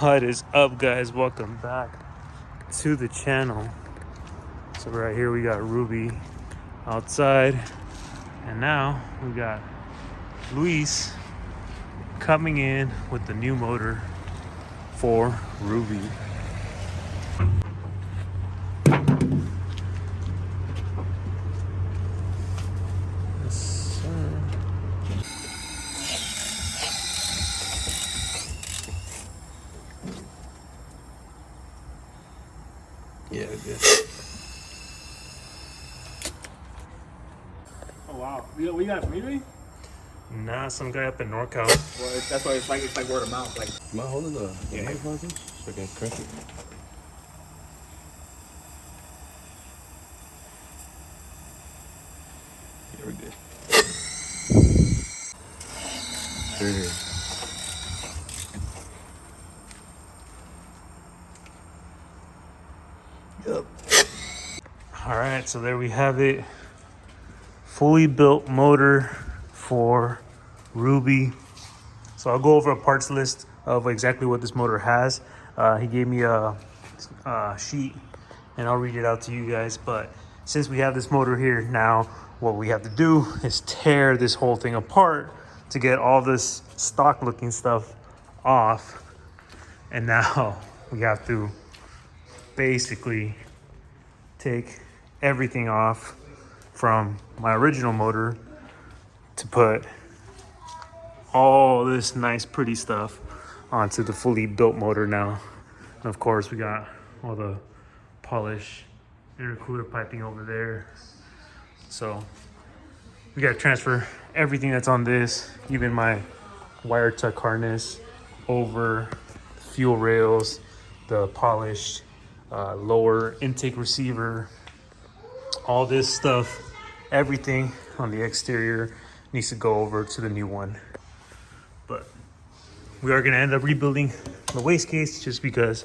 What is up, guys? Welcome back to the channel. So right here we got Ruby outside, and now we got Luis coming in with the new motor for Ruby. Yes, sir. Yeah, good. Oh wow, we got from eBay? Nah, some guy up in NorCal. Well, that's why it's like word of mouth. Like, Am I holding the microphone thing? So I can crank it. Yeah, we're good. Sure. Yep. All right, so there we have it. Fully built motor for Ruby. So I'll go over a parts list of exactly what this motor has. He gave me a sheet and I'll read it out to you guys. But since we have this motor here now, what we have to do is tear this whole thing apart to get all this stock looking stuff off. And now we have to basically take everything off from my original motor to put all this nice pretty stuff onto the fully built motor now. And of course we got all the polished intercooler piping over there. So we got to transfer everything that's on this, even my wire tuck harness, over the fuel rails, the polished lower intake receiver, all this stuff, everything on the exterior needs to go over to the new one. But we are going to end up rebuilding the wastegates just because,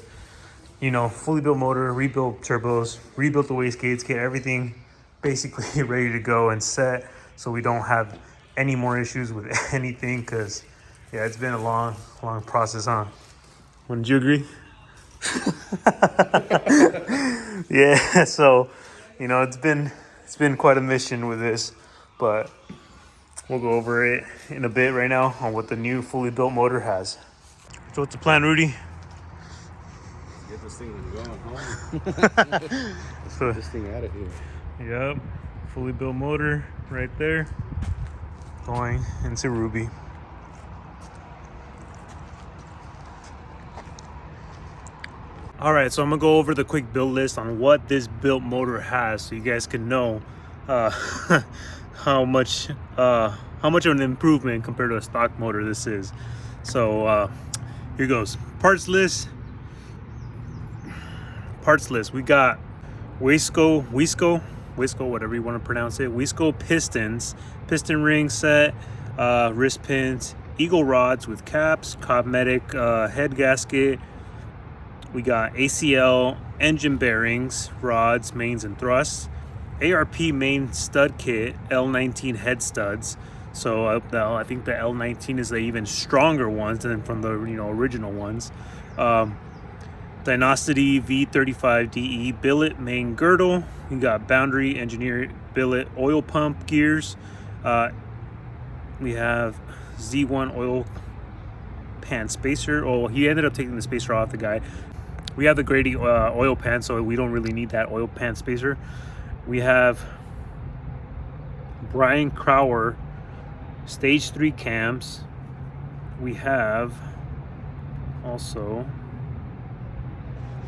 you know, fully built motor, rebuilt turbos, rebuilt the wastegates, get everything basically ready to go and set so we don't have any more issues with anything. Because yeah, it's been a long process, huh? Wouldn't you agree? Yeah, so you know, it's been quite a mission with this, but we'll go over it in a bit right now on what the new fully built motor has. So what's the plan, Rudy? Get this thing going home. So, Get this thing out of here. yep, fully built motor right there, going into Ruby. All right, so I'm gonna go over the quick build list on what this built motor has, so you guys can know how much of an improvement compared to a stock motor this is. So here goes. Parts list. We got Wisco, whatever you want to pronounce it. Wisco pistons, piston ring set, wrist pins, eagle rods with caps, cosmetic head gasket. We got ACL engine bearings, rods, mains, and thrusts. ARP main stud kit, L19 head studs. So I think the L19 is the even stronger ones than from the original ones. Dynasty V35 DE billet main girdle. We got boundary engineered billet oil pump gears. We have Z1 oil pan spacer. Oh, he ended up taking the spacer off, the guy. We have the Grady oil pan, so we don't really need that oil pan spacer. We have Brian Crower stage 3 cams. We have also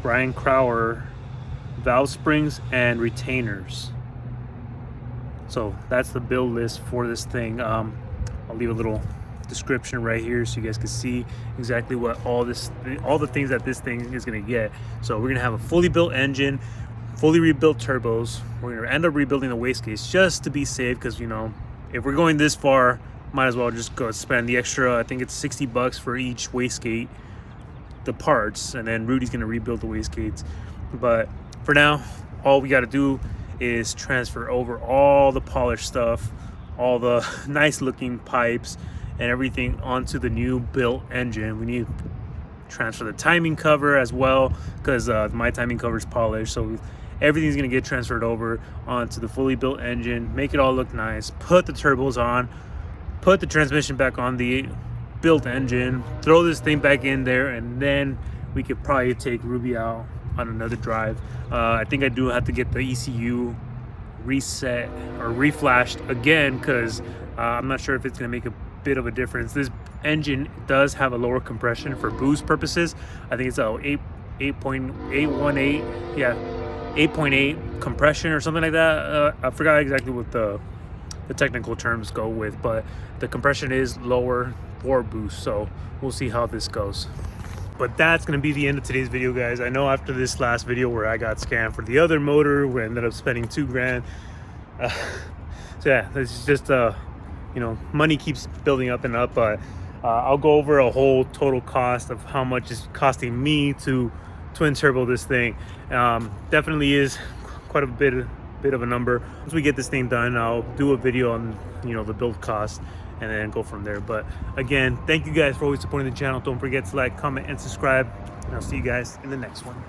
Brian Crower valve springs and retainers. So that's the build list for this thing. I'll leave a little description right here so you guys can see exactly what all the things that this thing is going to get. So we're going to have a fully built engine, fully rebuilt turbos. We're going to end up rebuilding the wastegates just to be safe, because if we're going this far, might as well just go spend the extra, I think it's $60 for each wastegate, the parts, and then Rudy's going to rebuild the wastegates. But for now, all we got to do is transfer over all the polished stuff, all the nice looking pipes and everything onto the new built engine. We need transfer the timing cover as well, because my timing cover is polished. So everything's gonna get transferred over onto the fully built engine, make it all look nice, put the turbos on, put the transmission back on the built engine, throw this thing back in there, and then we could probably take Ruby out on another drive. I think I do have to get the ECU reset or reflashed again, because I'm not sure if it's going to make a bit of a difference. This engine does have a lower compression for boost purposes. I think it's a 8.818, yeah, 8.8 compression or something like that. I forgot exactly what the technical terms go with, but the compression is lower for boost, so we'll see how this goes. But that's going to be the end of today's video, guys. I know after this last video where I got scammed for the other motor, we ended up spending $2,000. So yeah, this is just you know, money keeps building up and up, but I'll go over a whole total cost of how much it's costing me to twin turbo this thing. Definitely is quite a bit of a number. Once we get this thing done, I'll do a video on, you know, the build cost and then go from there. But again, thank you guys for always supporting the channel. Don't forget to like, comment, and subscribe, and I'll see you guys in the next one.